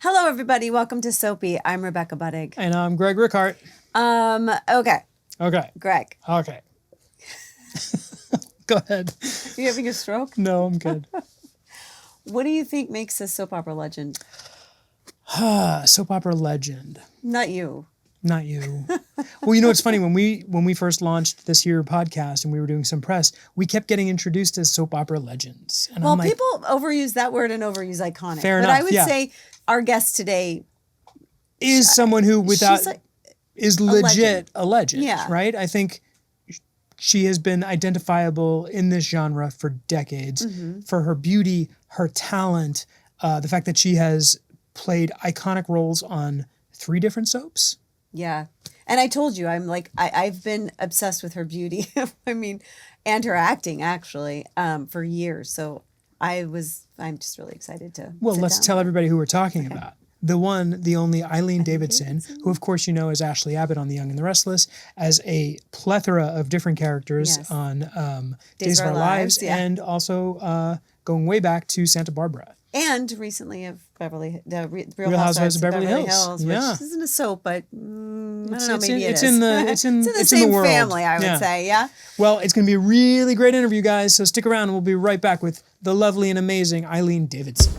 Hello, everybody. Welcome to Soapy. I'm Rebecca Budig. And I'm Greg Rikaart. Okay. Okay. Greg. Okay. Go ahead. Are you having a stroke? No, I'm good. What do you think makes a soap opera legend? Soap opera legend. Not you. Not you. Well, you know, it's funny. When we first launched this here podcast and we were doing some press, we kept getting introduced as soap opera legends. And Well, I'm like, people overuse that word and overuse iconic. Fair but enough, I would say our guest today is someone who without like is legit a legend. Yeah. Right? I think she has been identifiable in this genre for decades for her beauty, her talent, the fact that she has played iconic roles on 3 different soaps. Yeah. And I told you, I've been obsessed with her beauty. I mean, and her acting actually, for years. So I'm just really excited to. Well, let's tell everybody who we're talking about. The one, the only Eileen Davidson, who of course you know as Ashley Abbott on The Young and the Restless, as a plethora of different characters on Days of Our Lives, and also going way back to Santa Barbara. And recently of the Real Housewives of Beverly Hills. Which isn't a soap, but I don't know, maybe it's it is. in the same world. family, I would say, yeah? Well, it's going to be a really great interview, guys, so stick around and we'll be right back with the lovely and amazing Eileen Davidson.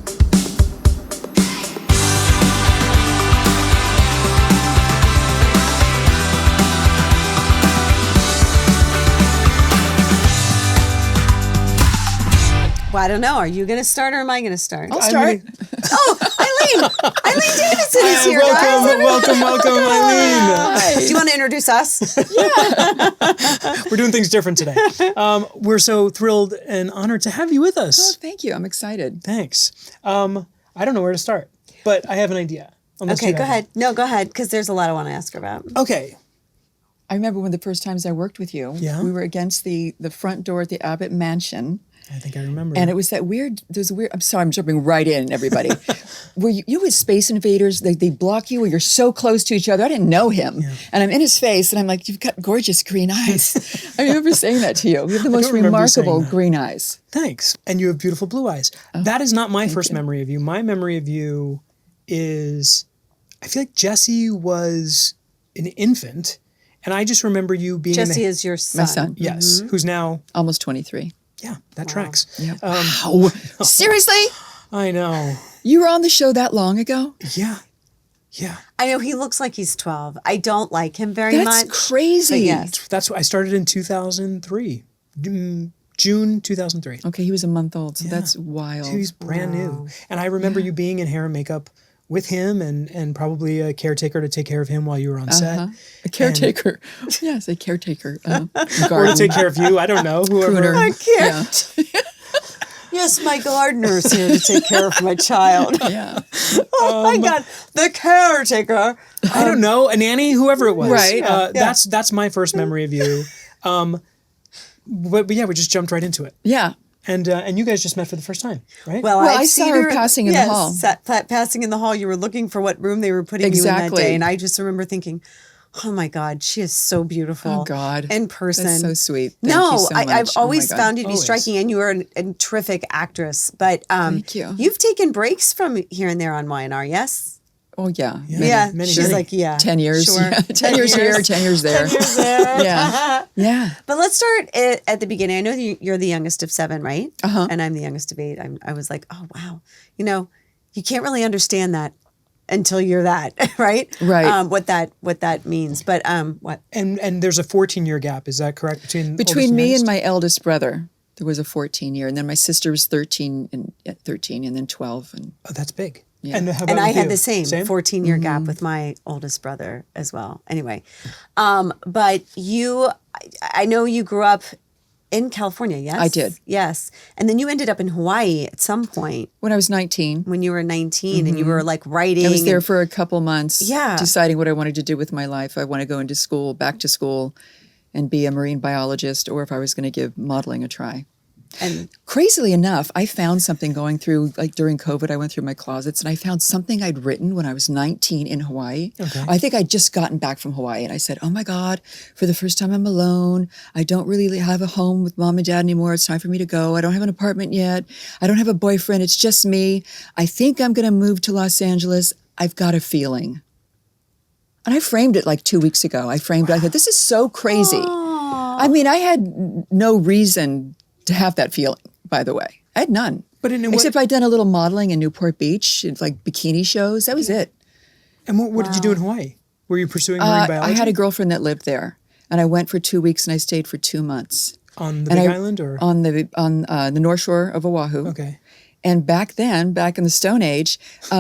Well, I don't know. Are you going to start or am I going to start? I'll start. Eileen! Eileen Davidson is here, guys. Welcome, Eileen. Hi. Do you want to introduce us? We're doing things different today. We're so thrilled and honored to have you with us. Oh, thank you. I'm excited. Thanks. I don't know where to start, but I have an idea. Okay, go ahead. No, go ahead, because there's a lot I want to ask her about. Okay. I remember one of the first times I worked with you. Yeah. We were against the front door at the Abbott Mansion. I think I remember. And it was that weird, I'm sorry, I'm jumping right in, everybody. Where you with Space Invaders, they block you when you're so close to each other. I didn't know him. Yeah. And I'm in his face and I'm like, you've got gorgeous green eyes. I remember saying that to you. You have the most remarkable green eyes. Thanks. And you have beautiful blue eyes. Oh, that is not my first memory of you. My memory of you is, I feel like Jesse was an infant. And I just remember you being Jesse is your son. My son. Yes. Who's now almost 23. Yeah, that tracks. Yep. Wow. Seriously? I know. You were on the show that long ago? Yeah. Yeah. I know he looks like he's 12. I don't like him very much. That's crazy. Yes. That's what I started in 2003. June 2003. Okay, he was a month old, so that's wild. He's brand new. And I remember you being in hair and makeup with him and probably a caretaker to take care of him while you were on set. A caretaker. Yes, a caretaker. Or to take care of you. I don't know. Whoever. I can't. Yes, my gardener's here to take care of my child. Yeah. Oh my God, the caretaker. I don't know, a nanny, whoever it was. Right. That's my first memory of you. But yeah, we just jumped right into it. Yeah. And you guys just met for the first time, right? Well, I saw her passing in the hall. Passing in the hall. You were looking for what room they were putting you in that day. And I just remember thinking, oh my God, she is so beautiful. Oh God. In person. That's so sweet. Thank you so much. I've always found you to be Always. striking, and you are a terrific actress. But Thank you. You've taken breaks from here and there on Y&R, yes? Oh yeah. Many. She's like, yeah. 10 years. Sure. Yeah. 10 years here, 10 years there. 10 years there. Yeah. Yeah. But let's start at the beginning. I know you're the youngest of 7, right? Uh-huh. And I'm the youngest of 8. I was like, oh, wow. You know, you can't really understand that until you're that, right? Right. What that means. But what? And there's a 14-year gap. Is that correct? Between me and my eldest brother, there was a 14-year. And then my sister was 13 and then 12. And oh, that's big. Yeah. And, how about And I with had you? the same 14-year gap with my oldest brother as well. Anyway, but I know you grew up in California, yes? I did. Yes. And then you ended up in Hawaii at some point. when I was 19, When you were 19 and you were like writing. I was there for a couple months, Yeah. deciding what I wanted to do with my life. I want to go into school, back to school, and be a marine biologist, or if I was going to give modeling a try. And crazily enough, I found something going through, like during COVID, I went through my closets and I found something I'd written when I was 19 in Hawaii. Okay. I think I'd just gotten back from Hawaii and I said, oh my God, for the first time I'm alone. I don't really have a home with mom and dad anymore. It's time for me to go. I don't have an apartment yet. I don't have a boyfriend. It's just me. I think I'm going to move to Los Angeles. I've got a feeling. And I framed it like 2 weeks ago. I framed it. I thought, this is so crazy. I mean, I had no reason to have that feeling, by the way. I had none. But Except I'd done a little modeling in Newport Beach, like bikini shows. That was it. And what did you do in Hawaii? Were you pursuing marine biology? I had a girlfriend that lived there. And I went for 2 weeks and I stayed for 2 months. On the Big Island or? On the North Shore of Oahu. Okay. And back then, back in the Stone Age,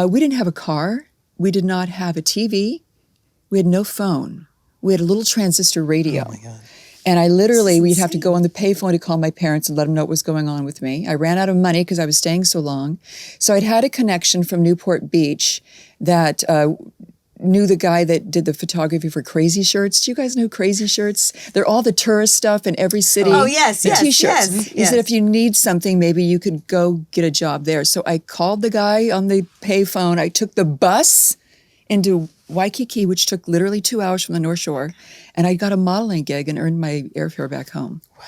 we didn't have a car. We did not have a TV. We had no phone. We had a little transistor radio. Oh my God. And I literally, we'd have to go on the payphone to call my parents and let them know what was going on with me. I ran out of money because I was staying so long. So I'd had a connection from Newport Beach that knew the guy that did the photography for Crazy Shirts. Do you guys know Crazy Shirts? They're all the tourist stuff in every city. Oh, yes, the yes, T-shirts. yes, He said if you need something, maybe you could go get a job there. So I called the guy on the payphone. I took the bus into Waikiki, which took literally 2 hours from the North Shore, and I got a modeling gig and earned my airfare back home. Wow.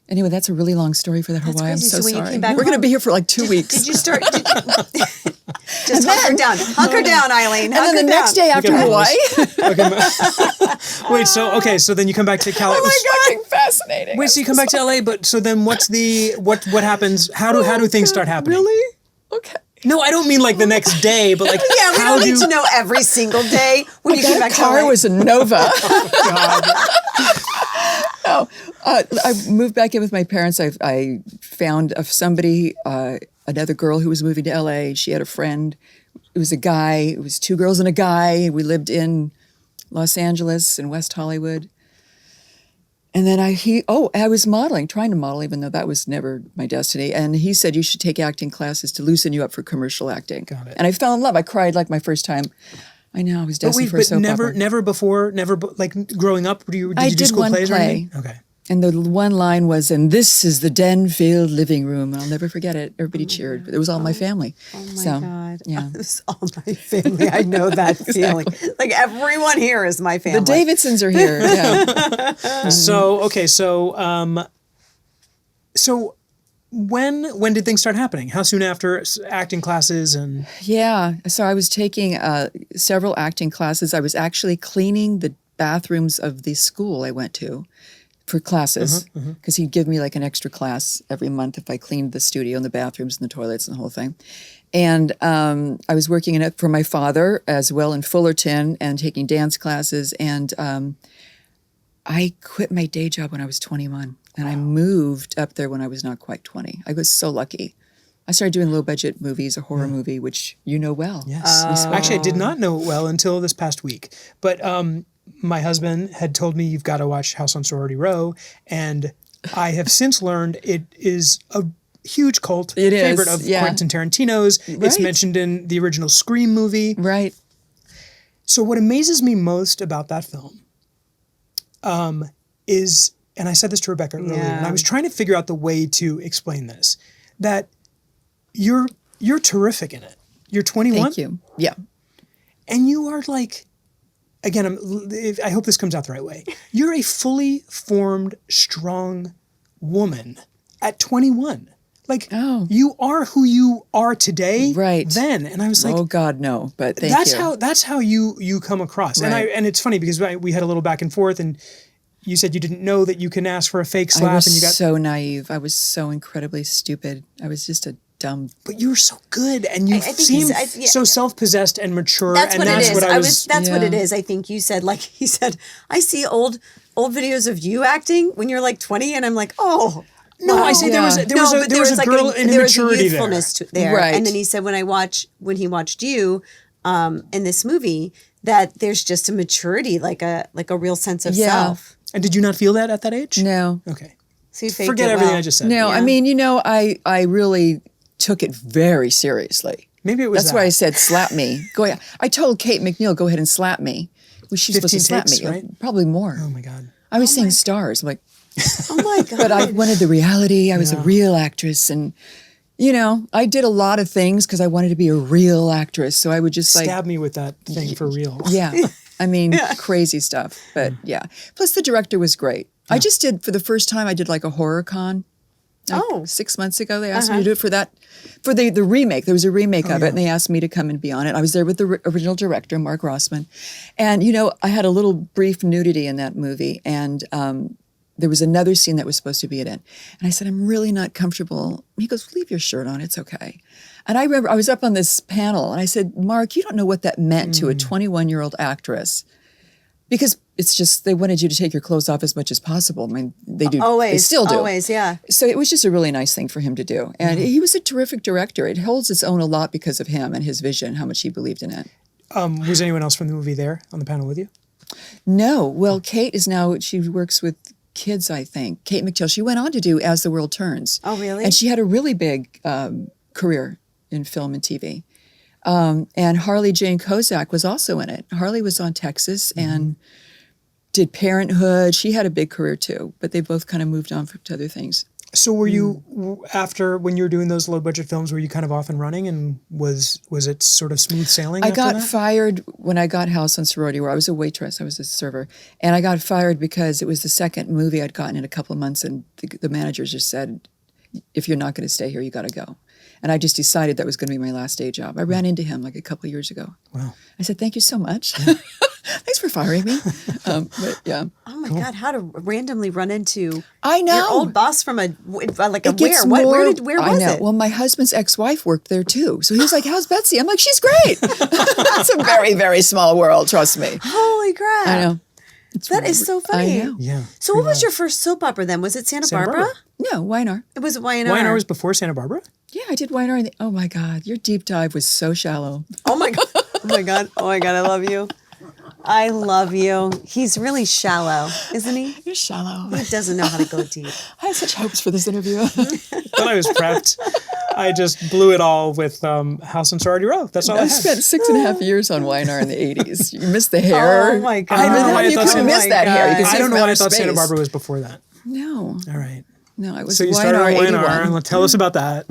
Anyway, that's a really long story for that Hawaii. crazy. I'm so So when you sorry. came back We're going to home- be here for like 2 weeks. did you start? Just hunker down, Eileen. and then the next day after Okay, Hawaii, Wait, so then you come back to California. fucking fascinating. Wait, so you come back to LA, but so then what happens? How do things start happening? Really? Okay. No, I don't mean like the next day, but like Yeah, we how don't do need to know every single day when you came That back car to LA. was a Nova. God. I moved back in with my parents. I found somebody, another girl who was moving to LA. She had a friend. It was a guy. It was 2 girls and a guy. We lived in Los Angeles and West Hollywood. And then I was modeling, trying to model, even though that was never my destiny. And he said, you should take acting classes to loosen you up for commercial acting. Got it. And I fell in love. I cried like my first time. I know, I was destined for a soap opera. never before, like growing up, did you do did school one plays or play. anything? Okay. And the one line was, and this is the den-filled living room. I'll never forget it. Everybody cheered. But it was all my family. Oh my So, God. Yeah. This is all my family. I know that feeling. Like everyone here is my family. The Davidsons are here. Yeah. So when did things start happening? How soon after acting classes and? Yeah. So I was taking several acting classes. I was actually cleaning the bathrooms of the school I went to for classes because he'd give me like an extra class every month if I cleaned the studio and the bathrooms and the toilets and the whole thing. And I was working in it for my father as well in Fullerton and taking dance classes. And I quit my day job when I was 21 and I moved up there when I was not quite 20. I was so lucky. I started doing low budget movies, a horror movie, which you know well. Yes. Actually, I did not know it well until this past week. But my husband had told me you've got to watch House on Sorority Row, and I have since learned it is a huge cult favorite of Quentin Tarantino's. Right. It's mentioned in the original Scream movie. Right. So what amazes me most about that film is, and I said this to Rebecca earlier, and I was trying to figure out the way to explain this, that you're terrific in it. You're 21. Thank you. Yeah. And you are like, again, I hope this comes out the right way. You're a fully formed, strong woman at 21. Like, you are who you are today, then. And I was like, oh God, no, but thank you. That's how you come across. Right. And it's funny because we had a little back and forth, and you said you didn't know that you can ask for a fake slap. I was and you got so naive. I was so incredibly stupid. I was just a dumb. But you were so good, and you seemed so self-possessed and mature. That's and what that's it is. what I was. That's what it is. I think you said, like he said, I see old videos of you acting when you're like 20, and I'm like, oh. No, I say there was a girl in immaturity there. Right. And then he said when he watched you in this movie, that there's just a maturity, like a real sense of self. And did you not feel that at that age? No. Okay. So you faked Forget it everything well. I just said. No, I mean, I really took it very seriously. Maybe it was That's why I said slap me. Go ahead. I told Kate McNeil, go ahead and slap me. Well, she's supposed to slap takes, me. right? Probably more. Oh my God. I was seeing stars. I'm like, Oh my God. But I wanted the reality. I was a real actress. And, you know, I did a lot of things because I wanted to be a real actress. So I would just Stab me with that thing for real. Yeah. I mean, crazy stuff. But yeah. Plus the director was great. I just did, for the first time, I did like a horror con. Like 6 months ago, they asked me to do it for that, for the remake. There was a remake of it, and they asked me to come and be on it. I was there with the original director, Mark Rossman. And, you know, I had a little brief nudity in that movie, and there was another scene that was supposed to be in it. And I said, I'm really not comfortable. He goes, leave your shirt on, it's okay. And I remember I was up on this panel, and I said, Mark, you don't know what that meant to a 21-year-old actress. Because it's just, they wanted you to take your clothes off as much as possible. I mean, they do. Always. They still do. Always, yeah. So it was just a really nice thing for him to do. And he was a terrific director. It holds its own a lot because of him and his vision, how much he believed in it. Was anyone else from the movie there on the panel with you? No. Well, Kate is now, she works with kids, I think. Kate McTill. She went on to do As the World Turns. Oh, really? And she had a really big career in film and TV. And Harley Jane Kozak was also in it. Harley was on Texas and did Parenthood. She had a big career too, but they both kind of moved on to other things. So were you, after, when you were doing those low budget films, were you kind of off and running, and was it sort of smooth sailing I after got that? fired when I got House on Sorority, where I was a waitress, I was a server. And I got fired because it was the second movie I'd gotten in a couple of months, and the managers just said, if you're not going to stay here, you got to go. And I just decided that was going to be my last day job. I ran into him like a couple of years ago. Wow. I said, thank you so much. Thanks for firing me. But yeah. Oh my God, how to randomly run into I know. your old boss from a like a It gets where? more- Where I was know. it? Well, my husband's ex-wife worked there too. So he was like, how's Betsy? I'm like, she's great. It's a very, very small world, trust me. Holy crap. I know. That is so funny. I know. Yeah. So what was your first soap opera then? Was it Santa Barbara? No, Weinar. It was Y&R. Y&R was before Santa Barbara? Yeah, I did Weinar. Oh my God, your deep dive was so shallow. Oh my God. Oh my God. Oh my God. I love you. I love you. He's really shallow, isn't he? You're shallow. He doesn't know how to go deep. I had such hopes for this interview. When I was prepped, I just blew it all with House on Sorority Row. That's all I I had. spent 6.5 years on Weinar in the 80s. You missed the hair. Oh my God. I don't know why I You thought couldn't Santa- miss that hair. You could see I don't it know from why I outer thought Santa space. Barbara was before that. No. All right. No, it was So you started Weinar on 81. Y&R. Tell us about that.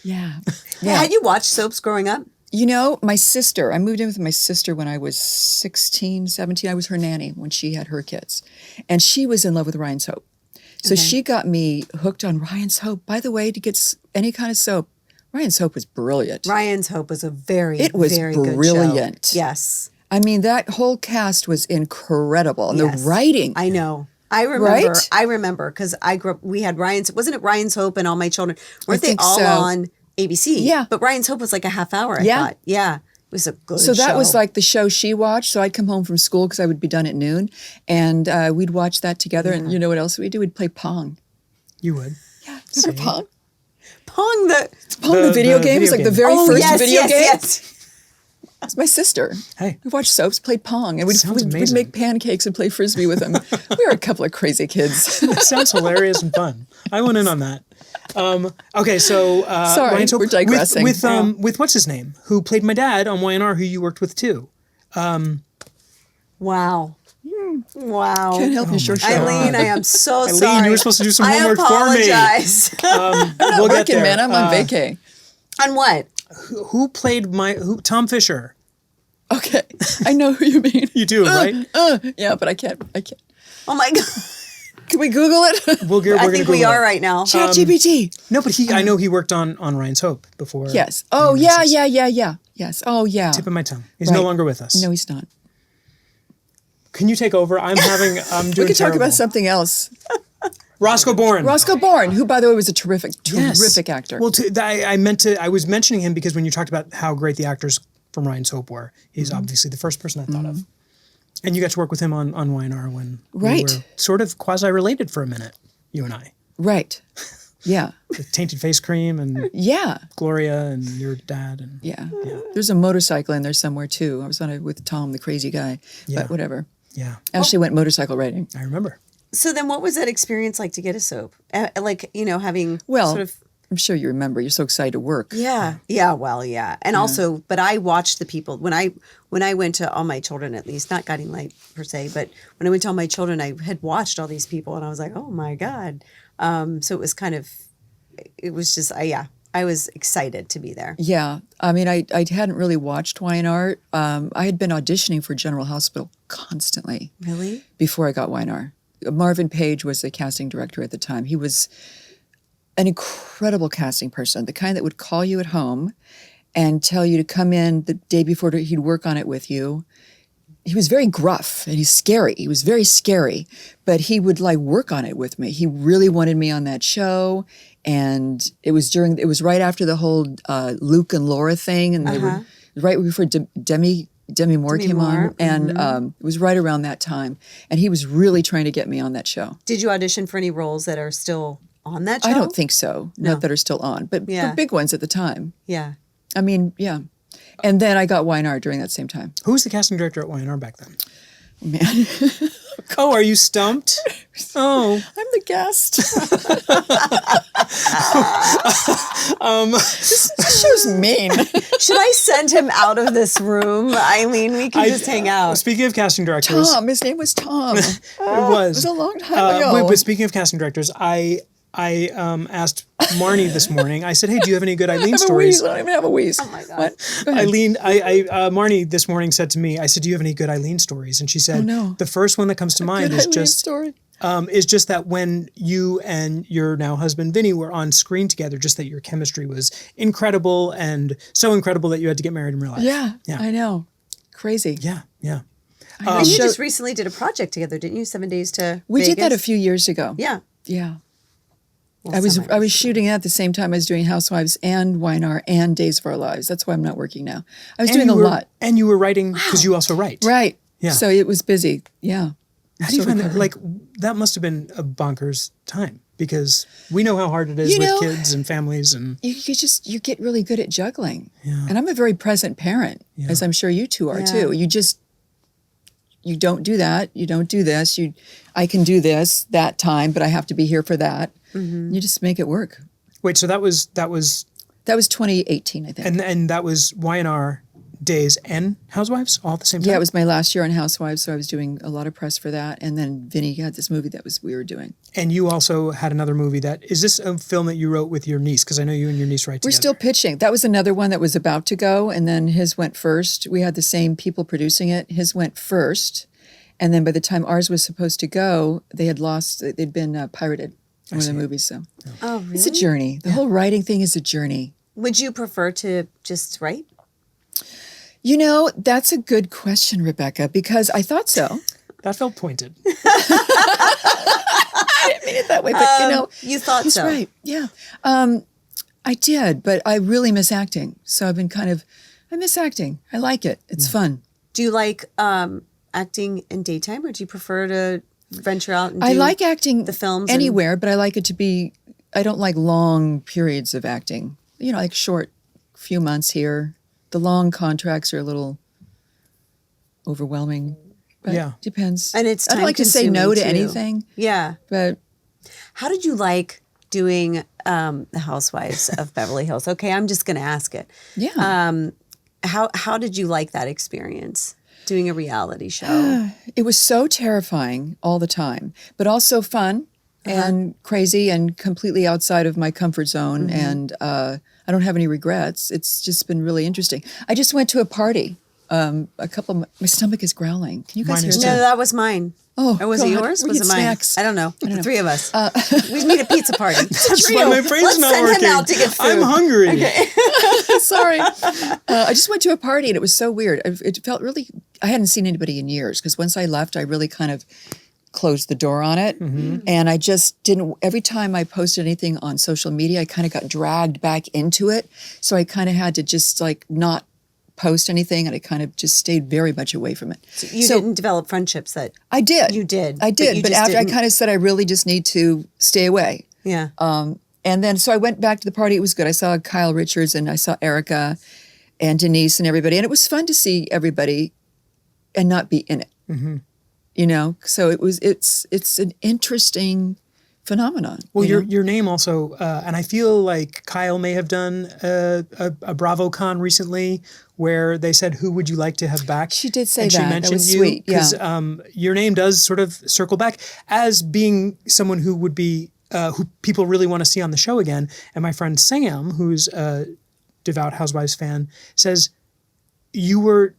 Yeah. Had you watched soaps growing up? You know, my sister, I moved in with my sister when I was 16, 17. I was her nanny when she had her kids. And she was in love with Ryan's Hope. So she got me hooked on Ryan's Hope. By the way, to get any kind of soap, Ryan's Hope was brilliant. Ryan's Hope was a very, It was very good brilliant. show. Yes. I mean, that whole cast was incredible. And Yes. the writing. I know. I remember. Right? I remember because I grew up. We had Ryan's. Wasn't it Ryan's Hope and All My Children? Weren't they think all so. on ABC? Yeah. But Ryan's Hope was like a half hour. I Yeah. thought. Yeah. It was a good. So that was show. like the show she watched. So I'd come home from school because I would be done at noon. And we'd watch that together. And you know what else we'd do? We'd play Pong. You would. Yeah. Remember Pong? Pong the. Pong, the video game, was like the very Oh first yes, video yes, game. yes. It's my sister. Hey. We watched soaps, played Pong, and Sounds we'd amazing. make pancakes and play Frisbee with them. We were a couple of crazy kids. It sounds hilarious and fun. I went in on that. Okay, so Sorry, Ryan's Hope we're digressing. with what's his name, who played my dad on Y&R, who you worked with too. Wow. Wow. Can't help you, sure. Eileen, I am so Eileen, sorry. you were supposed to do some I homework for me. apologize. We'll get Working, there. man, I'm on vacay. On what? Who played Tom Fisher? Okay, I know who you mean. You do, right? Yeah, but I can't. Oh my God. Can we Google it? We're I gonna think we Google are it. right now. ChatGPT. No, but I know he worked on Ryan's Hope before. Yes. Oh, yeah. Yes. Oh, yeah. Tip of my tongue. He's no Right. longer with us. No, he's not. Can you take over? I'm doing We could talk terrible. about something else. Roscoe Bourne. Roscoe Bourne, who, by the way, was a terrific Yes. actor. Well, I was mentioning him because when you talked about how great the actors from Ryan's Hope were, he's obviously the first person I thought of. And you got to work with him on Y&R when we Right. were sort of quasi-related for a minute, you and I. Right. Yeah. With Tainted Face Cream and Yeah. Gloria and your dad. And Yeah. There's a motorcycle in there somewhere, too. I was on it with Tom, the crazy guy. Yeah. But whatever. yeah, Ashley went motorcycle riding. I remember. So then what was that experience like to get a soap? Like, having Well, sort of. I'm sure you remember. You're so excited to work. Yeah. Yeah. Well, yeah. And also, but I watched the people when I went to All My Children, at least not Guiding Light per se, but when I went to All My Children, I had watched all these people and I was like, oh my God. So it was just, I was excited to be there. Yeah. I mean, I hadn't really watched Y&R. I had been auditioning for General Hospital constantly. Really? Before I got Y&R. Marvin Page was the casting director at the time. He was an incredible casting person, the kind that would call you at home and tell you to come in the day before he'd work on it with you. He was very gruff and he's scary. He was very scary, but he would like work on it with me. He really wanted me on that show. And it was right after the whole Luke and Laura thing. And they were right before Demi Moore came on. And it was right around that time. And he was really trying to get me on that show. Did you audition for any roles that are still on that show? I don't think so. No. Not that are still on, but for big ones at the time. Yeah. I mean, yeah. And then I got Y&R during that same time. Who was the casting director at Y&R back then? Man. Oh, are you stumped? Oh. I'm the guest. This show's mean. Should I send him out of this room? Eileen, we can just hang out. Speaking of casting directors. Tom, his name was Tom. It was. It was a long time ago. But speaking of casting directors, I asked Marnie this morning. I said, "Hey, do you have any good Eileen stories?" I don't even have a wheeze. Oh my God. Eileen, Marnie this morning said to me, I said, "Do you have any good Eileen stories?" And she said, the first one that comes to mind is just that when you and your now husband Vinny were on screen together, just that your chemistry was incredible and so incredible that you had to get married in real life. Yeah, I know. Crazy. Yeah. And you just recently did a project together, didn't you? 7 Days to We Vegas? did that a few years ago. Yeah. Yeah. Well, I was shooting at the same time I was doing Housewives and Y&R and Days of Our Lives. That's why I'm not working now. I was doing a lot. And you were writing because you also write. Right. Yeah. So it was busy. Yeah. How do you find that? Like, that must have been a bonkers time because we know how hard it is with kids and families. And you get really good at juggling. Yeah. And I'm a very present parent, as I'm sure you two are too. You don't do that. You don't do this. I can do this that time, but I have to be here for that. Mm-hmm. You just make it work. Wait, so that was 2018, I think. And that was Y&R, Days, and Housewives all at the same time? Yeah, it was my last year on Housewives, so I was doing a lot of press for that. And then Vinny had this movie we were doing. And you also had another movie is this a film that you wrote with your niece? Because I know you and your niece write together. We're still pitching. That was another one that was about to go, and then his went first. We had the same people producing it. His went first. And then by the time ours was supposed to go, they'd been pirated. One of the movies, so. Oh, really? It's a journey. The whole writing thing is a journey. Would you prefer to just write? You know, that's a good question, Rebecca, because I thought so. That felt pointed. I didn't mean it that way, but you thought that's so. Right, yeah. I did, but I really miss acting. So I've been I miss acting. I like it. It's fun. Do you like acting in daytime, or do you prefer to venture out and do I like acting the films anywhere, but I like it to be, I don't like long periods of acting. Like short few months here. The long contracts are a little overwhelming. But depends. And it's I don't like to say no to anything. Yeah. But how did you like doing the Housewives of Beverly Hills? Okay, I'm just going to ask it. Yeah. How did you like that experience? Doing a reality show. It was so terrifying all the time, but also fun and crazy and completely outside of my comfort zone. Mm-hmm. And I don't have any regrets. It's just been really interesting. I just went to a party. My stomach is growling. Can you guys hear that? No, that was mine. Oh, or was it yours? Was it mine? Snacks. I don't know. The three of us. We need a pizza party. That's why my brain's not working. Let's send him out to get food. I'm hungry. Okay. Sorry. I just went to a party and it was so weird. It felt really, I hadn't seen anybody in years because once I left, I really kind of closed the door on it. Mm-hmm. And I just didn't, every time I posted anything on social media, I kind of got dragged back into it. So I kind of had to just not post anything, and I kind of just stayed very much away from it. So you didn't develop friendships that I did. You did. I did, but after I kind of said I really just need to stay away. Yeah. And then so I went back to the party. It was good. I saw Kyle Richards and I saw Erica and Denise and everybody, and it was fun to see everybody and not be in it. Mm-hmm. So it's an interesting phenomenon. Well, you know? your name also, and I feel like Kyle may have done a BravoCon recently where they said, "Who would you like to have back?" She did say and that. She mentioned that was you sweet. Yeah. because your name does sort of circle back as being someone who would be who people really want to see on the show again. And my friend Sam, who's a devout Housewives fan, says you were.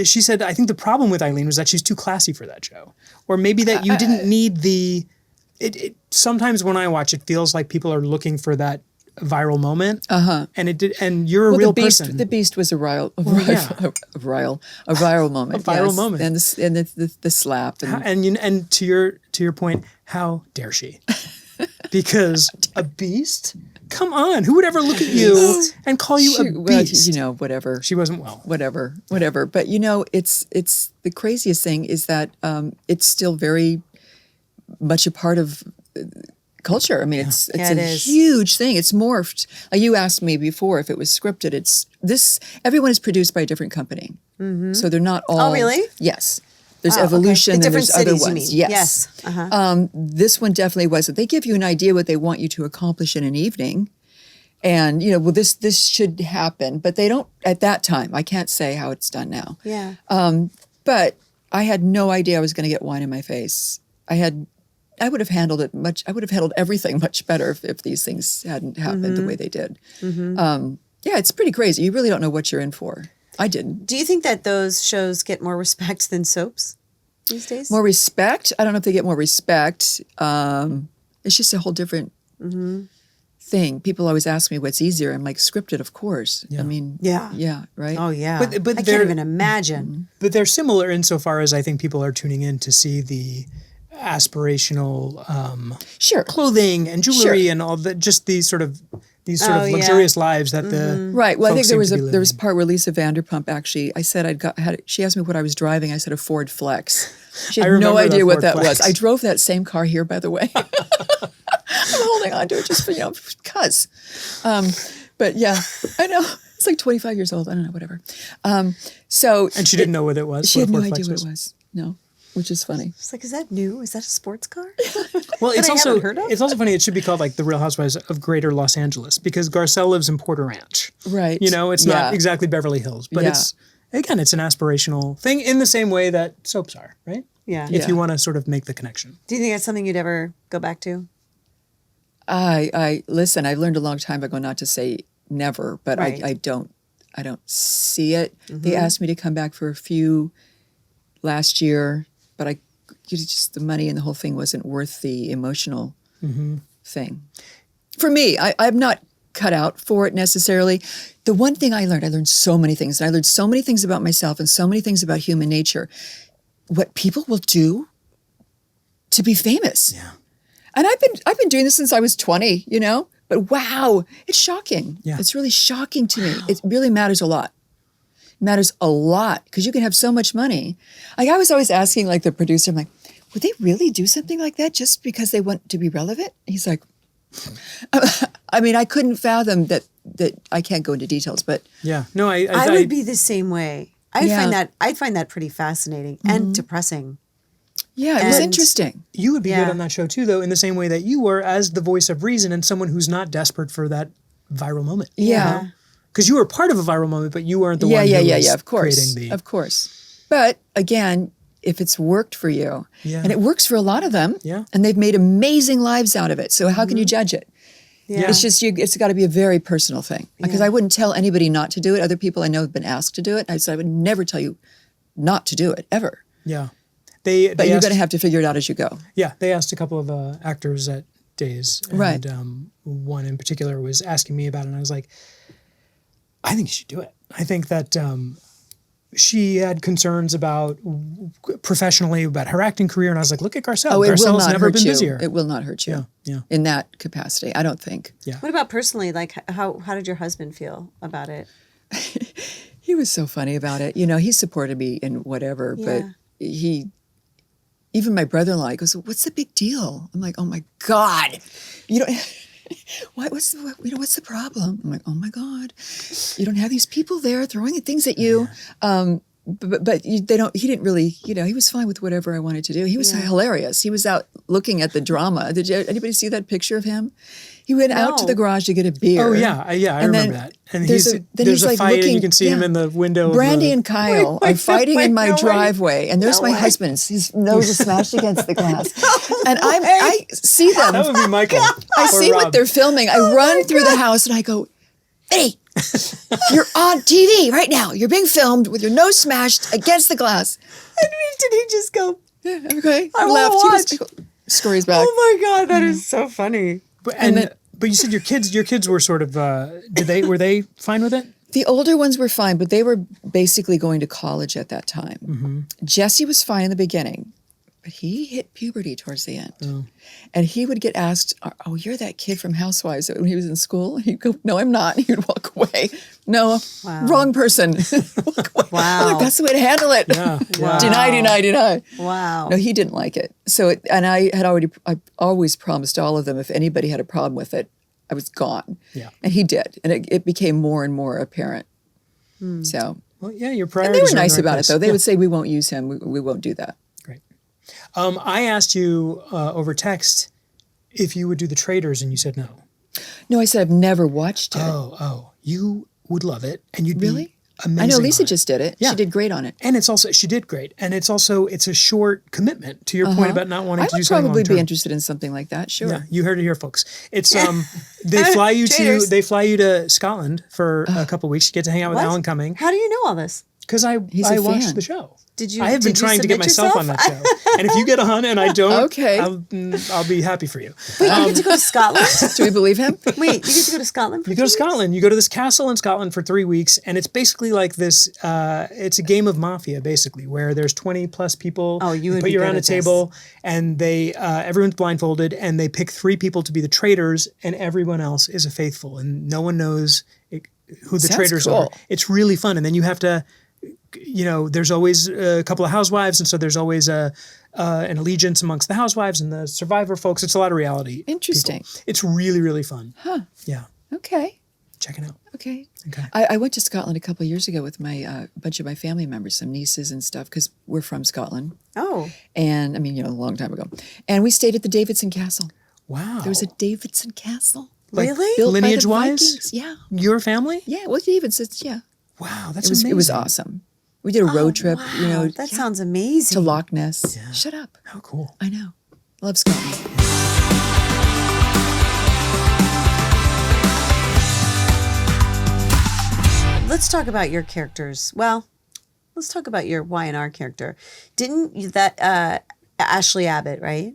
She said, I think the problem with Eileen was that she's too classy for that show. Or maybe that you didn't need the... sometimes when I watch, it feels like people are looking for that viral moment. And it did, and you're a real person. The Beast was a viral moment. A viral moment. And the slap. And to your point, how dare she? Because a beast? Come on, who would ever look at you and call you a beast? Well, whatever. She wasn't well. Whatever. But it's the craziest thing is that it's still very much a part of culture. I mean, it's a huge thing. It's morphed. You asked me before if it was scripted. Everyone is produced by a different company, so they're not all. Oh, really? Yes. There's evolution and there's other ones. Yes. This one definitely wasn't. They give you an idea what they want you to accomplish in an evening. And, this should happen. But they don't, at that time, I can't say how it's done now. Yeah. But I had no idea I was going to get wine in my face. I would have handled everything much better if these things hadn't happened the way they did. It's pretty crazy. You really don't know what you're in for. I didn't. Do you think that those shows get more respect than soaps these days? More respect? I don't know if they get more respect. It's just a whole different thing. People always ask me what's easier. I'm like, scripted, of course. Yeah. I mean, yeah, right? Oh, yeah. But I can't even imagine. But they're similar insofar as I think people are tuning in to see the aspirational clothing and jewelry and all that, just these sort of luxurious lives that the right. Well, I think there was a a part where Lisa Vanderpump actually. I said she asked me what I was driving. I said a Ford Flex. She had no idea what that was. I drove that same car here, by the way. I'm holding on to it just for because. But yeah, I know it's like 25 years old. I don't know, whatever. And she didn't know what it was. She had no idea what it was. No. Which is funny. It's like, is that new? Is that a sports car? Well, it's also funny. It should be called like the Real Housewives of Greater Los Angeles because Garcelle lives in Porter Ranch. Right. It's not exactly Beverly Hills, but it's an aspirational thing in the same way that soaps are, right? Yeah. If you want to sort of make the connection. Do you think that's something you'd ever go back to? Listen, I learned a long time ago not to say never, but right. I don't see it. They asked me to come back for a few last year. But the money and the whole thing wasn't worth the emotional thing. For me, I'm not cut out for it necessarily. The one thing I learned so many things. And I learned so many things about myself and so many things about human nature. What people will do to be famous. Yeah. And I've been doing this since I was 20, But wow, it's shocking. Yeah. It's really shocking to me. It really matters a lot. Matters a lot because you can have so much money. Like I was always asking like the producer, I'm like, would they really do something like that just because they want to be relevant? He's like, I mean, I couldn't fathom that I can't go into details, but yeah, no, I would be the same way. I'd find that pretty fascinating and depressing. Yeah, it was interesting. You would be good on that show too, though, in the same way that you were as the voice of reason and someone who's not desperate for that viral moment. Yeah. Because you were part of a viral moment, but you weren't the one who was of course. creating the... Of course. But again, if it's worked for you, and it works for a lot of them, and they've made amazing lives out of it, so how can you judge it? Yeah. It's just, it's got to be a very personal thing. Because I wouldn't tell anybody not to do it. Other people I know have been asked to do it. I would never tell you not to do it, ever. Yeah. But you're going to have to figure it out as you go. Yeah, they asked a couple of actors at Days. And one in particular was asking me about it, and I was like, I think you should do it. I think that she had concerns about professionally about her acting career, and I was like, look at Garcelle. Oh, Garcelle's never been busier. It will not hurt you. Yeah. In that capacity, I don't think. Yeah. What about personally? Like, how did your husband feel about it? He was so funny about it. He supported me in whatever, but even my brother-in-law goes, "What's the big deal?" I'm like, "Oh my God, you don't." What's the problem? I'm like, oh my God, you don't have these people there throwing things at you. they don't. He didn't really. He was fine with whatever I wanted to do. He was hilarious. He was out looking at the drama. Did anybody see that picture of him? He went out to the garage to get a beer. Oh yeah, I remember that. And there's a fight, and you can see him in the window. Brandy and Kyle are fighting in my driveway, and there's my husband. His nose is smashed against the glass, and I see them. That would be Michael. I see what they're filming. I run through the house, and I go, "Hey, you're on TV right now. You're being filmed with your nose smashed against the glass." And did he just go? Yeah, okay. I left. want He scurries back. Oh my God, that is so funny. But you said your kids were sort of were they fine with it? The older ones were fine, but they were basically going to college at that time. Mm-hmm. Jesse was fine in the beginning, but he hit puberty towards the end. Oh. And he would get asked, "Oh, you're that kid from Housewives," when he was in school. And he'd go, "No, I'm not." And he would walk away. "No, wrong person." Walk away. Wow. I'm like, that's the way to handle it. Yeah. Wow. Deny. Wow. No, he didn't like it. So, I always promised all of them if anybody had a problem with it, I was gone. Yeah. And he did. And it became more and more apparent. So. Well, yeah, your And priorities. they were are in nice the right about place. it, though. They would say, "We won't use him. We won't do that." Great. I asked you over text if you would do The Traitors, and you said no. No, I said I've never watched it. Oh, you would love it, and you'd Really? be amazing. I know Lisa on it. just did it. Yeah. She did great on it. And she did great, and it's a short commitment. To your point about not wanting I to do would something probably long-term. be interested in something like that. Sure. Yeah, you heard it here, folks. It's they fly you to Scotland for a couple of weeks. You get to hang out with What? Alan Cumming How do you know all this? because I a watched fan. the show. Did you? I have been did you trying to get submit myself yourself? on that show, and if you get on and I don't, Okay. I'll be happy for you. Wait, you get to go to Scotland? Do we believe him? Wait, you get to go to Scotland? For You go to 2 weeks? Scotland. You go to this castle in Scotland for 3 weeks, and it's basically like this. It's a game of mafia, basically, where there's 20 plus people. Oh, you would put be you good around a at this. table, and they everyone's blindfolded, and they pick 3 people to be the traitors, and everyone else is a faithful, and no one knows who the Sounds traitors cool. are. It's really fun, and then you have to. There's always a couple of housewives, and so there's always an allegiance amongst the housewives and the survivor folks. It's a lot of reality. Interesting. people. It's really, really fun. Huh. Yeah, Okay. check it out. Okay. Okay. I went to Scotland a couple of years ago with my a bunch of my family members, some nieces and stuff, because we're from Scotland. Oh, And I mean, a long time ago. And we stayed at the Davidson Castle. Wow. There was a Davidson Castle. Like, really? Built by the lineage-wise? Vikings. Yeah. Your family? Yeah. Well, Davidson's, yeah. Wow, that's It was amazing. it was awesome. We did a road trip, Wow, that sounds amazing. to Loch Ness. Shut up. How cool. I know. Love Scotland. Let's talk about your characters. Well, let's talk about your Y&R character. Didn't that Ashley Abbott, right?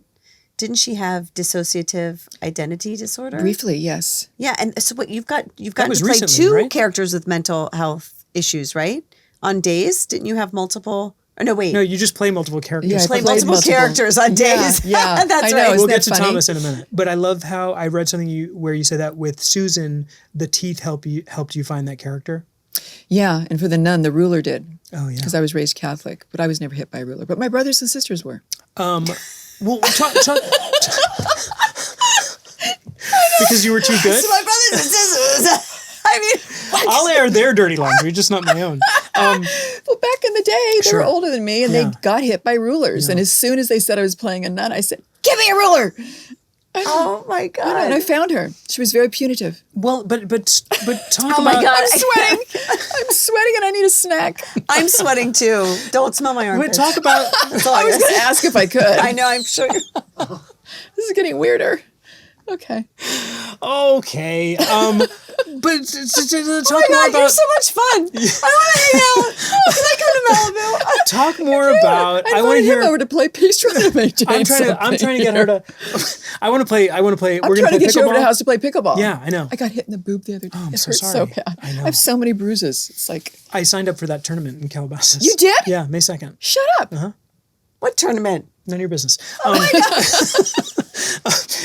Didn't she have dissociative identity disorder? Briefly, yes. Yeah, and so what you've gotten was to play recently, 2 right? characters with mental health issues, right? On days, didn't you have multiple? Or no, wait. No, you just play multiple characters. Yeah, I play played multiple characters on days. Yeah, That's I know. right. Isn't We'll that get to funny? Thomas in a minute. But I love how I read something where you said that with Susan, the teeth helped you find that character. Yeah, and for the nun, the ruler did. Oh, yeah. Because I was raised Catholic, but I was never hit by a ruler. But my brothers and sisters were. Well, because you were too good? My brothers and sisters. I mean, I'll air their dirty laundry, just not my own. Well, back in the day, they Sure. were older than me, and Yeah. they got hit by rulers. And as soon as they said I was playing a nun, I said, "Give me a ruler!" oh my God. And I found her. She was very punitive. Well, but talk Oh my about. God. I'm sweating. I'm sweating, and I need a snack. I'm sweating too. Don't smell my But armpits. talk about. That's all I was gotta going to say. ask if I could. I know, I'm sure. This is getting weirder. Okay. Okay. But talk Oh my more God, you're about. so much fun. I want to hang out. Can I come to Malibu? Talk more about. I I want to invited hear. him over to play peace tournament. I'm trying to get her to. I want to play. I'm we're trying gonna to play get you over to pickleball. the house to play pickleball. Yeah, I know. I got hit in the boob the other day. I'm it so hurts sorry. so bad. I know. I have so many bruises. It's like, I signed up for that tournament in Calabasas. You did? Yeah, May 2nd. shut up. What tournament? None of your business. Oh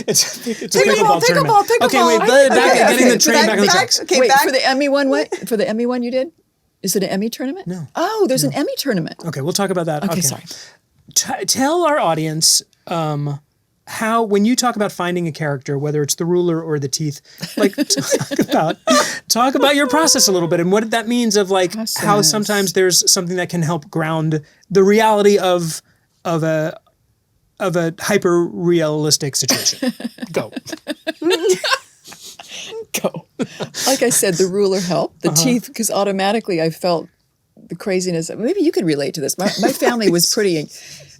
it's a Pickleball, tournament. pickleball. Okay, wait. Getting the train back on track. Okay, Wait, back. for the Emmy one, what? For the Emmy one you did? Is it an Emmy tournament? No. Oh, there's an Emmy tournament. Okay, we'll talk about that. Okay, sorry. Tell our audience how, when you talk about finding a character, whether it's the ruler or the teeth, like talk about your process a little bit and what that means of like how sometimes there's something that can help ground the reality of a hyper realistic situation. Go. Go. Like I said, the ruler helped, the teeth, because automatically I felt the craziness. Maybe you could relate to this. My family was pretty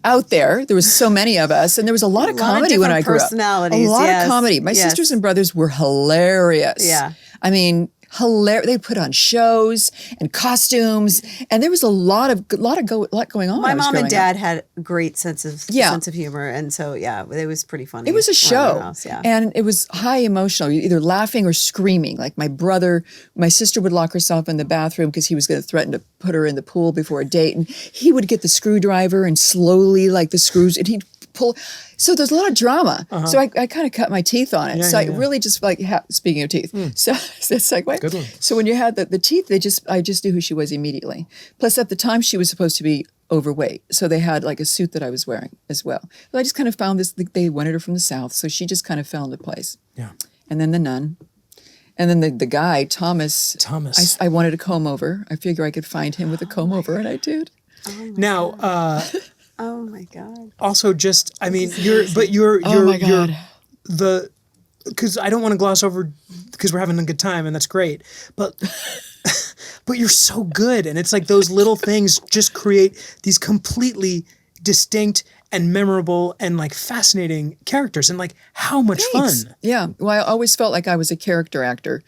out there. There was so many of us, and there was a lot of comedy when I grew up. A lot of comedy. My sisters and brothers were hilarious. Yeah. I mean, hilarious. They put on shows and costumes, and there was a lot going on. My mom and dad had a great sense of humor, and so it was pretty funny. It was a show, house, and it was high emotional. You're either laughing or screaming. Like my sister would lock herself in the bathroom because he was going to threaten to put her in the pool before a date, and he would get the screwdriver and slowly, like the screws, and he'd pull. So there's a lot of drama. So I kind of cut my teeth on it. I really just like, speaking of teeth. So it's like, what? Good one. So when you had the teeth, I just knew who she was immediately. Plus at the time she was supposed to be overweight. So they had like a suit that I was wearing as well. But I just kind of found this, they wanted her from the South. So she just kind of fell into place. Yeah. And then the nun. And then the guy, Thomas. I wanted a comb over. I figure I could find him with a comb over, and I did. Oh my God. Also, just, I mean, because I don't want to gloss over, because we're having a good time and that's great, but you're so good. And it's like those little things just create these completely distinct and memorable and like fascinating characters, and like how much fun. Yeah. Well, I always felt like I was a character actor.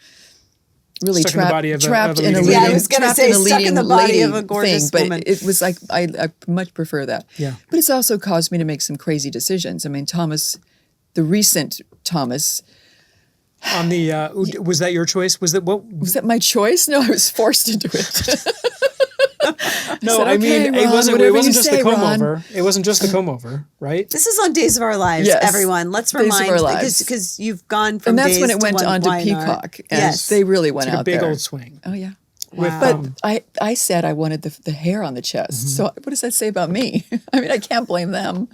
Really stuck in the body of trapped a in a leading leading, I was going to say stuck in the body of a gorgeous thing, woman. But it was like, I much prefer that. Yeah. But it's also caused me to make some crazy decisions. I mean, the recent Thomas. On the, was that your choice? Was that my choice? No, I was forced into it. No, said, I mean, Ron, it wasn't just the comb Ron. over. It wasn't just the comb over, right? This is on Days of Our Lives, everyone. Let's Days of remind, Our Lives. because you've gone from And that's Days when it went to on to Y&R. Peacock. And they really went Took out a big there. old swing. Oh, yeah. With, But I said I wanted the hair on the chest. So what does that say about me? I mean, I can't blame them.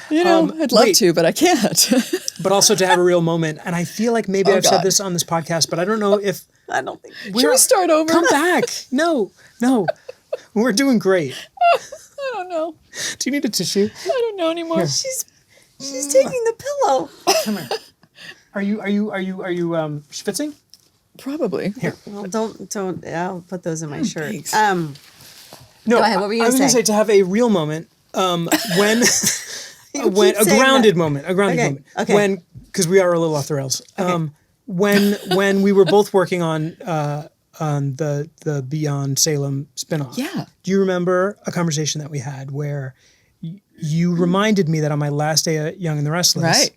You know, I'd love to, but I can't. But also to have a real moment. And I feel like maybe I've said this on this podcast, but I don't know if... I don't think... Should we start over? Come back. No. We're doing great. I don't know. Do you need a tissue? I don't know anymore. Here. She's taking the pillow. Come here. Are you schwitzing? Probably. Here. Well, don't. I'll put those in my shirt. Thanks. No, Go ahead. What were you I was going to say? to have a real moment when a grounded moment. Okay. When, because we are a little off the rails. Okay. When we were both working on the Beyond Salem spinoff. Yeah. Do you remember a conversation that we had where you reminded me that on my last day at Young and the Restless, Right.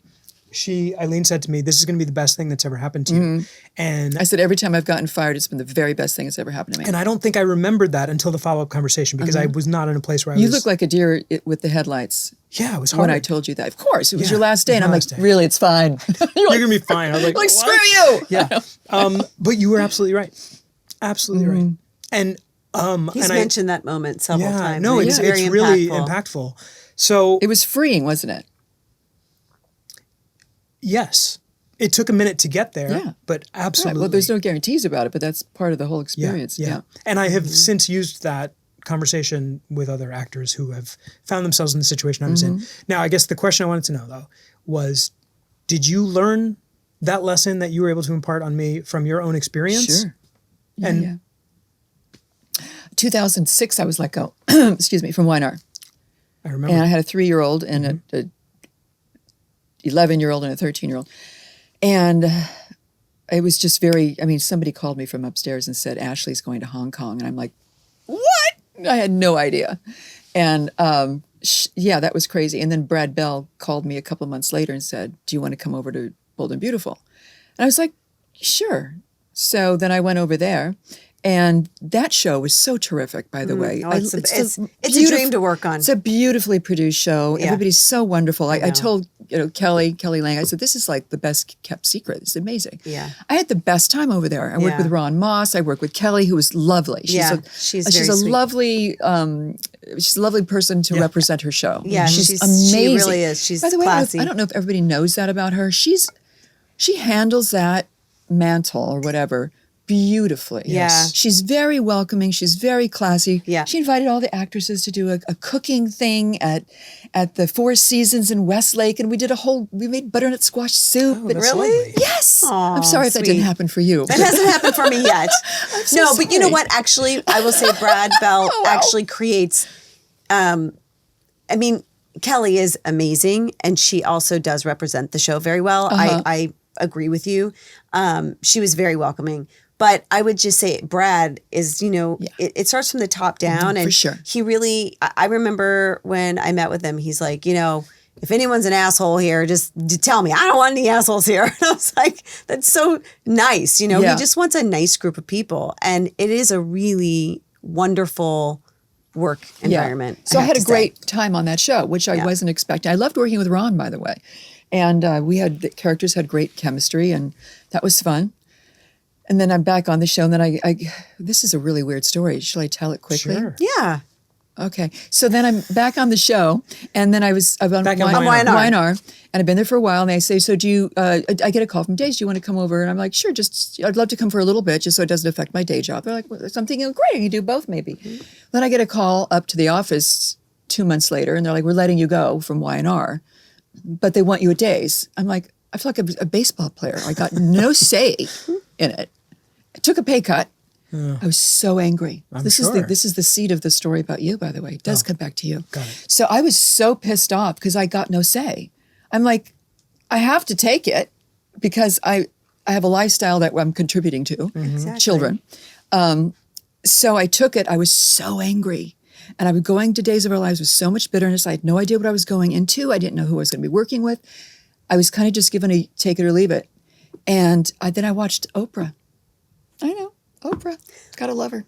Eileen said to me, "This is going to be the best thing that's ever happened to you." And I said, every time I've gotten fired, it's been the very best thing that's ever happened to me. And I don't think I remembered that until the follow-up conversation, because I was not in a place where You look like a deer with the headlights. Yeah, it was hard. When I told you that. Of course, it was your last day. And my I'm like, last day. really, it's fine. You're going to be fine. I was like, like, "What?" screw you. Yeah. But you were absolutely right. Absolutely right. And He's mentioned that moment several times. No, it's very really impactful. So It was freeing, wasn't it? yes, it took a minute to get there, but absolutely. Right. Well, there's no guarantees about it, but that's part of the whole experience. Yeah. And I have since used that conversation with other actors who have found themselves in the situation I was in. Now, I guess the question I wanted to know, though, was, did you learn that lesson that you were able to impart on me from your own experience? Sure. And 2006, I was let go, excuse me, from Y&R. I remember. And I had a 3-year-old and a 11-year-old and a 13-year-old. And it was just somebody called me from upstairs and said, Ashley's going to Hong Kong. And I'm like, what? I had no idea. And that was crazy. And then Brad Bell called me a couple of months later and said, do you want to come over to Bold and Beautiful? And I was like, sure. So then I went over there, And that show was so terrific, by the way. Oh, it's a dream to work on. It's a beautifully produced show. Yeah. Everybody's so wonderful. I know. told Kelly Lang, I said, this is like the best kept secret. It's amazing. Yeah. I had the best time over there. I worked with Ron Moss. I worked with Kelly, who was lovely. She's she's a sweet. lovely she's a lovely person to represent her show. Yeah, she's amazing. She really is. She's by the way, classy. I don't know if everybody knows that about her. She handles that mantle or whatever beautifully. Yeah. She's very welcoming. She's very classy. Yeah. She invited all the actresses to do a cooking thing at the Four Seasons in Westlake, and we made butternut squash soup. Oh, that's Really? lovely. Yes. Aw, I'm sorry if that sweet. didn't happen for you. That hasn't happened for me yet. so But you know sorry. what? Actually, I will say Brad Bell actually creates. I mean, Kelly is amazing, and she also does represent the show very well. I agree with you. She was very welcoming. But I would just say Brad is, it starts from the top down. And for sure. He really, I remember when I met with him, he's like, if anyone's an asshole here, just tell me. I don't want any assholes here. And I was like, that's so nice. He just wants a nice group of people. And it is a really wonderful work environment. Yeah. So I had a have to great say. time on that show, which I wasn't expecting. I loved working with Ron, by the way. And the characters had great chemistry, and that was fun. And then I'm back on the show, and then this is a really weird story. Shall I tell it quickly? Sure. Yeah. Okay. So then I'm back on the show, and then I'm on Back on Y&R, and I've been there for a while, and they say, so do you, I get a call from Days, do you want to come over? And I'm like, sure, I'd love to come for a little bit, just so it doesn't affect my day job. They're like, well, something great, you can do both maybe. Mm-hmm. Then I get a call up to the office 2 months later, and they're like, we're letting you go from Y&R, but they want you at Days. I'm like, I feel like a baseball player. I got no say in it. I took a pay cut. I was so angry. This is the seed of the story about you, by the way. It does come back to you. Got it. So I was so pissed off because I got no say. I'm like, I have to take it because I have a lifestyle that I'm contributing to, Exactly. children. So I took it. I was so angry. And I was going to Days of Our Lives with so much bitterness. I had no idea what I was going into. I didn't know who I was going to be working with. I was kind of just given a take it or leave it. And then I watched Oprah. I know, Oprah. Gotta love her.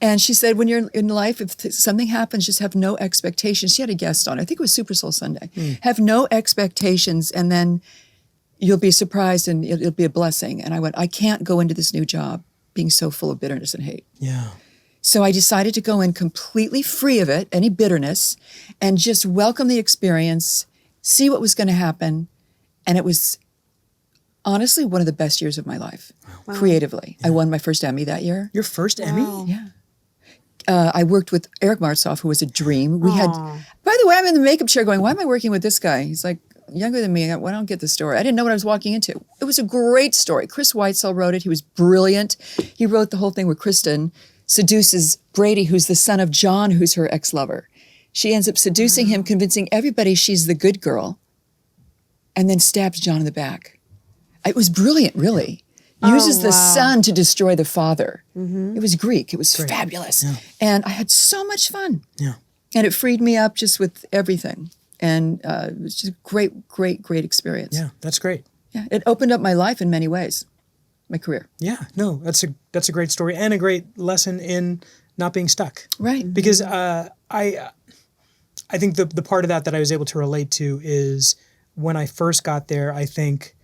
And she said, when you're in life, if something happens, just have no expectations. She had a guest on, I think it was Super Soul Sunday. Have no expectations, and then you'll be surprised and it'll be a blessing. And I went, I can't go into this new job being so full of bitterness and hate. Yeah. So I decided to go in completely free of it, any bitterness, and just welcome the experience, see what was going to happen. And it was honestly one of the best years of my life, creatively. I won my first Emmy that year. Your first Emmy? Yeah. I worked with Eric Martzoff, who was a dream. We had, by the way, I'm in the makeup chair going, why am I working with this guy? He's like younger than me. I don't get the story. I didn't know what I was walking into. It was a great story. Chris Weitzel wrote it. He was brilliant. He wrote the whole thing where Kristen seduces Brady, who's the son of John, who's her ex-lover. She ends up seducing him, convincing everybody she's the good girl, and then stabs John in the back. It was brilliant, really. Uses the son to destroy the father. It was Greek. It was fabulous. Yeah. And I had so much fun. Yeah. And it freed me up just with everything. And it was just a great, great, great experience. Yeah, that's great. Yeah, it opened up my life in many ways, my career. Yeah, no, that's a great story and a great lesson in not being stuck. Right. Because I think the part of that I was able to relate to is when I first got there, I think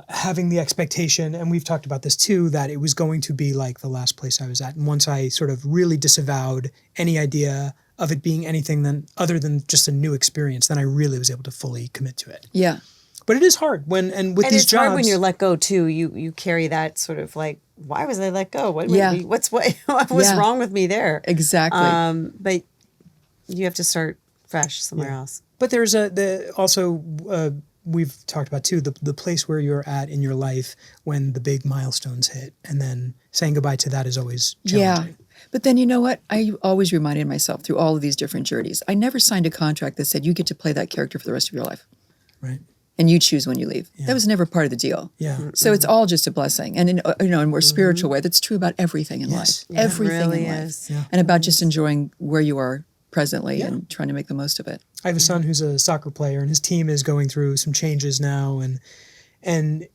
having the expectation, and we've talked about this too, that it was going to be like the last place I was at. And once I sort of really disavowed any idea of it being anything other than just a new experience, then I really was able to fully commit to it. Yeah. But it is hard with these jobs. It's hard when you're let go too. You carry that sort of like, why was I let go? What was wrong with me there? Exactly. But you have to start fresh somewhere else. But there's we've talked about too, the place where you're at in your life when the big milestones hit, and then saying goodbye to that is always challenging. Yeah. But then you know what? I always reminded myself through all of these different journeys, I never signed a contract that said you get to play that character for the rest of your life. Right. And you choose when you leave. Yeah. That was never part of the deal. Yeah. So it's all just a blessing. And in a more spiritual way, that's true about everything in life. Yeah, everything really in life. is. Yeah. And about just enjoying where you are presently and trying to make the most of it. I have a son who's a soccer player, and his team is going through some changes now, and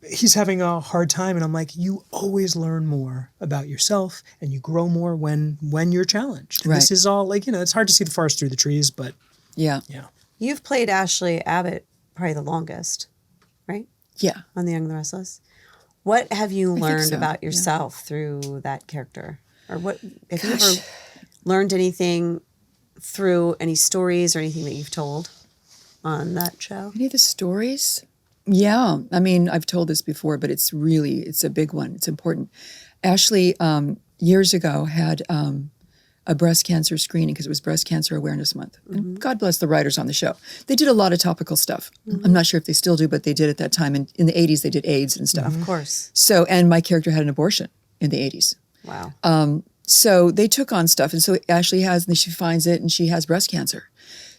he's having a hard time, and I'm like, you always learn more about yourself and you grow more when you're challenged. And Right. this is all like, it's hard to see the forest through the trees, but Yeah. You've played Ashley Abbott probably the longest, right? Yeah. On The Young and the Restless. What have you think learned so, about yourself through that character? Or what have you ever learned anything through any stories or anything that you've told on that show? Any of the stories? Yeah. I mean, I've told this before, but it's a big one. It's important. Ashley, years ago, had a breast cancer screening because it was Breast Cancer Awareness Month. And God bless the writers on the show. They did a lot of topical stuff. I'm not sure if they still do, but they did at that time. And in the 80s, they did AIDS and stuff. Of course. So, and my character had an abortion in the 80s. Wow. So they took on stuff. And so Ashley has, and she finds it, and she has breast cancer.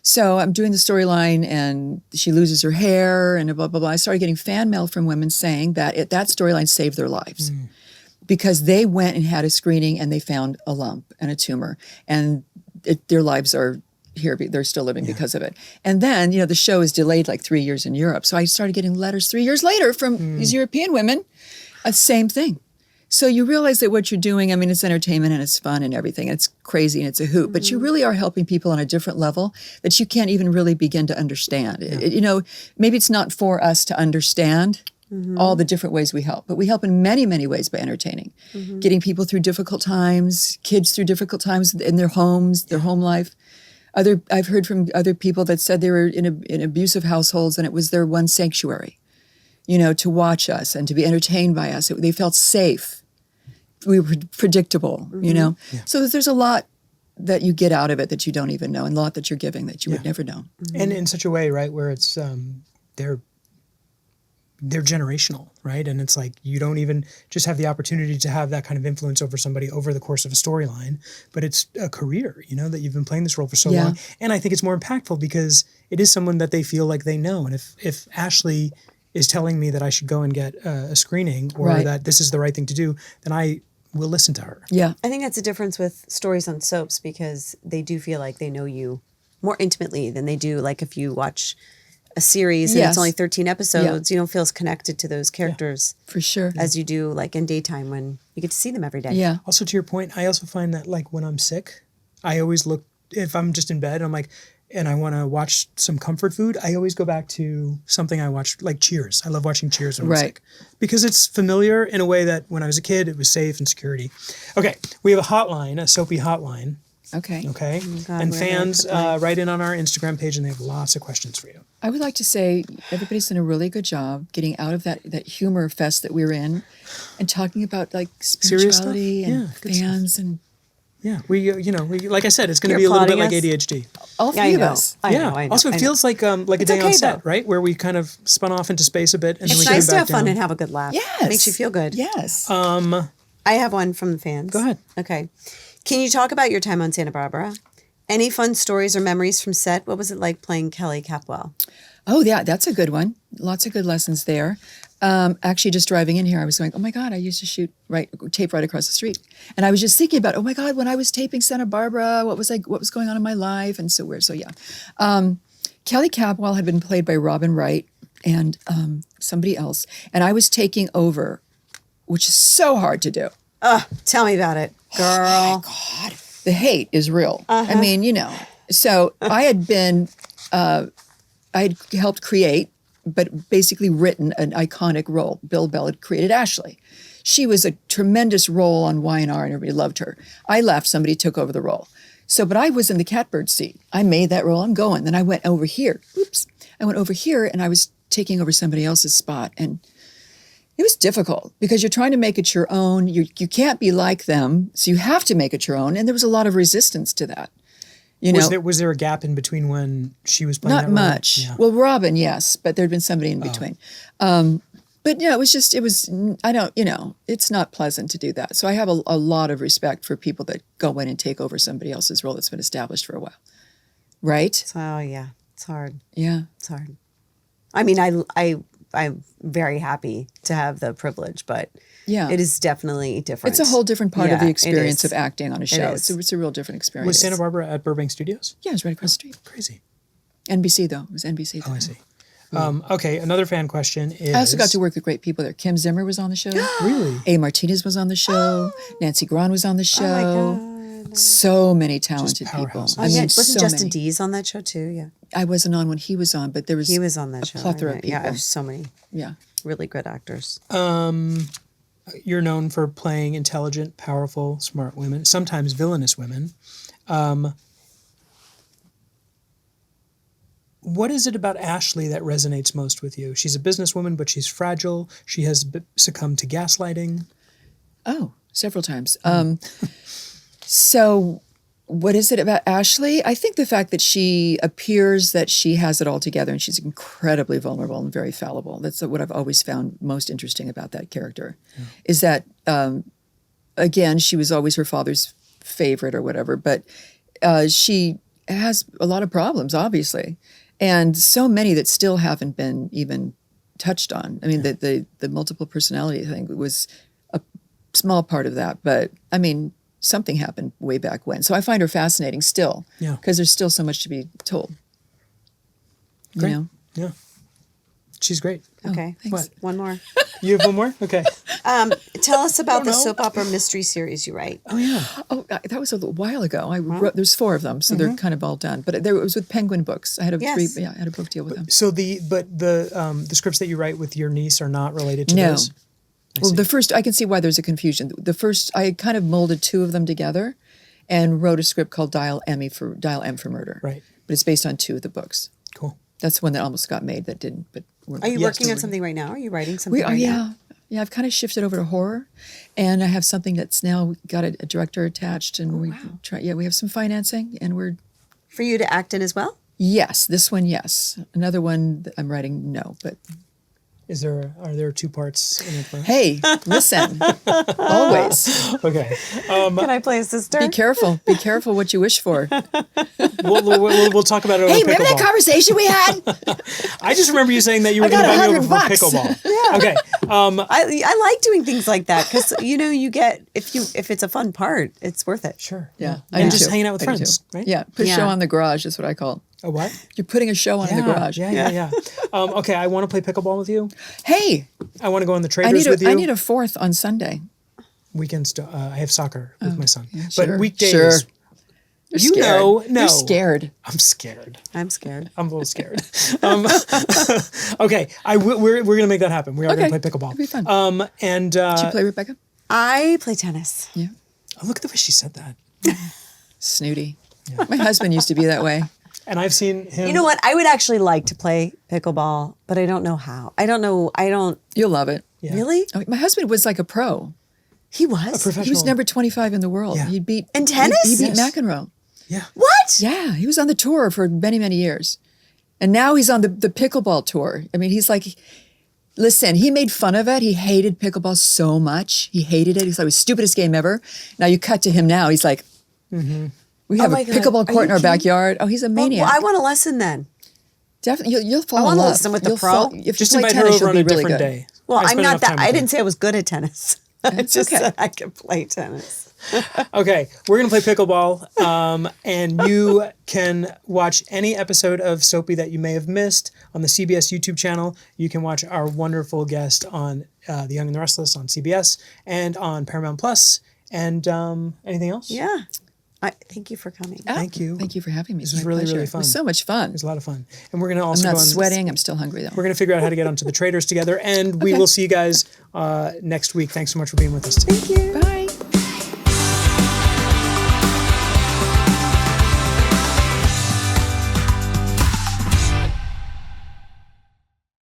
So I'm doing the storyline, and she loses her hair, and blah, blah, blah. I started getting fan mail from women saying that that storyline saved their lives because they went and had a screening, and they found a lump and a tumor, and their lives are here. They're still living because of it. And then, the show is delayed like 3 years in Europe. So I started getting letters 3 years later from these European women. Same thing. So you realize that what you're doing, I mean, it's entertainment and it's fun and everything. And it's crazy and it's a hoot, but you really are helping people on a different level that you can't even really begin to understand. Maybe it's not for us to understand all the different ways we help, but we help in many, many ways by entertaining, getting people through difficult times, kids through difficult times in their homes, their home life. I've heard from other people that said they were in abusive households and it was their one sanctuary, to watch us and to be entertained by us. They felt safe. We were predictable, Yeah. So there's a lot that you get out of it that you don't even know, and a lot that you're giving that you would never know. And in such a way, right, where it's they're generational, right? And it's like you don't even just have the opportunity to have that kind of influence over somebody over the course of a storyline, but it's a career, that you've been playing this role for so long. And I think it's more impactful because it is someone that they feel like they know. And if Ashley is telling me that I should go and get a screening or that this is the right thing to do, then I will listen to her. Yeah. I think that's the difference with stories on soaps because they do feel like they know you more intimately than they do like if you watch a series and it's only 13 episodes, you don't feel as connected to those characters for sure as you do like in daytime when you get to see them every day. Yeah. Also, to your point, I also find that like when I'm sick, I always look, if I'm just in bed, I'm like, and I want to watch some comfort food, I always go back to something I watched, like Cheers. I love watching Cheers when I'm sick. Because it's familiar in a way that when I was a kid, it was safe and security. Okay, we have a hotline, a Soapy hotline. Okay. Okay, Oh God, and fans write in on our Instagram page and they have lots of questions for you. I would like to say everybody's done a really good job getting out of that humor fest that we're in and talking about like spirituality and fans and... Yeah, we like I said, it's going to be a little bit like ADHD. All three of us. I know. Also, it feels like a day on set, right? Where we kind of spun off into space a bit, and then we It's came nice to back have fun down. and have a good laugh. Yes. It makes you feel good. Yes. I have one from the fans. Go ahead. Okay. Can you talk about your time on Santa Barbara? Any fun stories or memories from set? What was it like playing Kelly Capwell? Oh, yeah, that's a good one. Lots of good lessons there. Actually, just driving in here, I was going, oh my God, I used to shoot tape right across the street. And I was just thinking about, oh my God, when I was taping Santa Barbara, what was going on in my life? And so weird. So yeah. Kelly Capwell had been played by Robin Wright and somebody else. And I was taking over, which is so hard to do. Tell me about it, girl. Oh my God. The hate is real. I mean, So I had been, I had helped create, but basically written an iconic role. Bill Bell had created Ashley. She was a tremendous role on Y&R and everybody loved her. I left, somebody took over the role. But I was in the catbird seat. I made that role, I'm going. Then I went over here. I went over here and I was taking over somebody else's spot. And it was difficult because you're trying to make it your own. You can't be like them, so you have to make it your own. And there was a lot of resistance to that. Was there a gap in between when she was playing that role? Not much. Yeah. Well, Robin, yes, but there'd been somebody in between. But it's not pleasant to do that. So I have a lot of respect for people that go in and take over somebody else's role that's been established for a while. Right? Oh, yeah. It's hard. Yeah. It's hard. I mean, I'm very happy to have the privilege, but yeah, it is definitely different. It's a whole different part of the experience of acting on a show. It's a real different experience. Was Santa Barbara at Burbank Studios? Yeah, it was right across the street. Crazy. NBC, though. It was NBC. Oh, I see. Okay, another fan question is... I also got to work with great people there. Kim Zimmer was on the show. Really? A. Martinez was on the show. Nancy Grawn was on the show. So many talented people. powerhouses. I mean, Wasn't so Justin many. Dees on that show too? Yeah. I wasn't on when he was on, but there was He was on that a show. plethora of people. Yeah, so many Yeah. really good actors. You're known for playing intelligent, powerful, smart women, sometimes villainous women. What is it about Ashley that resonates most with you? She's a businesswoman, but she's fragile. She has succumbed to gaslighting. Oh, several times. So what is it about Ashley? I think the fact that she appears that she has it all together and she's incredibly vulnerable and very fallible. That's what I've always found most interesting about that character, is that, again, she was always her father's favorite or whatever, but she has a lot of problems, obviously, and so many that still haven't been even touched on. I mean, the multiple personality thing was a small part of that, but I mean, something happened way back when. So I find her fascinating still, because there's still so much to be told. Great. You know? Yeah. She's great. Okay. Thanks. One more. You have one more? Okay. Tell us about the soap opera mystery series you write. Oh, yeah. Oh, that was a little while ago. I wrote. There's 4 of them, so they're kind of all done. But it was with Penguin Books. I had I had a book deal with them. So the scripts that you write with your niece are not related to No. those? Well, the first, I can see why there's a confusion. The first, I kind of molded 2 of them together and wrote a script called Dial M for Murder. Right. But it's based on 2 of the books. Cool. That's one that almost got made that didn't. But Are you working on something right now? Are you writing something right now? Yeah, I've kind of shifted over to horror, and I have something that's now got a director attached, and we have some financing, and we're... For you to act in as well? Yes, this one, yes. Another one that I'm writing, no, but... Are there 2 parts in it for us? Hey, listen, always. Okay. Can I play a sister? Be careful what you wish for. We'll talk about it over Hey, pickleball. remember that conversation we had? I just remember you saying that you were going to invite me over for $100. pickleball. Yeah. Okay. I like doing things like that because you get if it's a fun part, it's worth it. Sure. Yeah, And just too. hanging out with I do friends, too. right? Yeah, put a Yeah. show on the garage is what I call it. A what? You're putting a show on in the garage. Yeah. Okay, I want to play pickleball with you. Hey, I want to go on the traders with you. I need a 4th on Sunday. Weekends, I have soccer with my son. yeah, But sure. weekdays, Sure. you know, no. You're scared. I'm scared. I'm scared. I'm a little scared. Okay, we're going to make that happen. We are going to play pickleball. It'll be fun. And Did you play, Rebecca? I play tennis. Yeah. oh, look at the way she said that. Snooty. My husband used to be that way. And I've seen him. You know what? I would actually like to play pickleball, but I don't know how. I don't You'll love it. Yeah. really. Oh, my husband was like a pro. He was. professional. He was number 25 in the world. Yeah. He beat In tennis? He beat Yes. McEnroe. Yeah. What? Yeah, he was on the tour for many, many years. And now he's on the pickleball tour. I mean, he's like, listen, he made fun of it. He hated pickleball so much. He hated it. He's like, it was the stupidest game ever. Now you cut to him now. He's like, we have a my God. pickleball Are court in you our kidding? backyard. Oh, he's a Well, maniac. I want a lesson then. Definitely, you'll fall I in wanna love. listen with the You'll pro. If Just you play invite her tennis, over you'll on be a really different good. day. Well, I I'm spent not enough that. time I with didn't say I was good at tennis. I just okay. said I could play tennis. Okay, we're going to play pickleball, and you can watch any episode of Soapy that you may have missed on the CBS YouTube channel. You can watch our wonderful guest on The Young and the Restless on CBS and on Paramount Plus. And anything else? Yeah. Thank you for coming. Thank you. Thank you for having me. This It's was my really, pleasure. really fun. It was so much fun. It was a lot of fun. And we're going to I'm also not go on. sweating. I'm still hungry though. We're going to figure out how to get onto the traders together. And we will see you guys next week. Thanks so much for being with us today. Thank you. Bye.